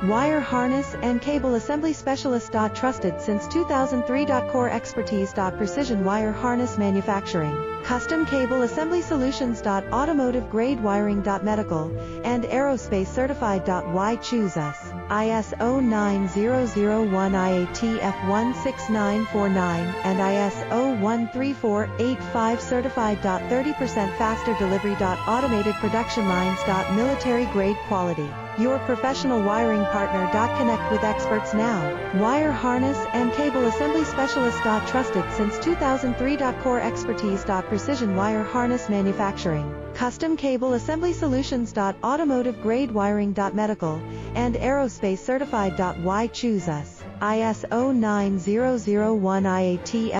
Wire harness and cable assembly specialist. Trusted since 2003. Core expertise. Precision wire harness manufacturing, custom cable assembly solutions. Automotive grade wiring. Medical and aerospace certified. Why choose us? ISO 9001 IATF 16949 and ISO 13485 certified. 30% faster delivery. Automated production lines. Military grade quality. Your professional wiring partner. Connect with experts now. Wire harness and cable assembly specialist. Trusted since 2003. Core expertise. Precision wire harness manufacturing, custom cable assembly solutions. Automotive grade wiring. Medical and aerospace certified. Why choose us? ISO 9001 IATF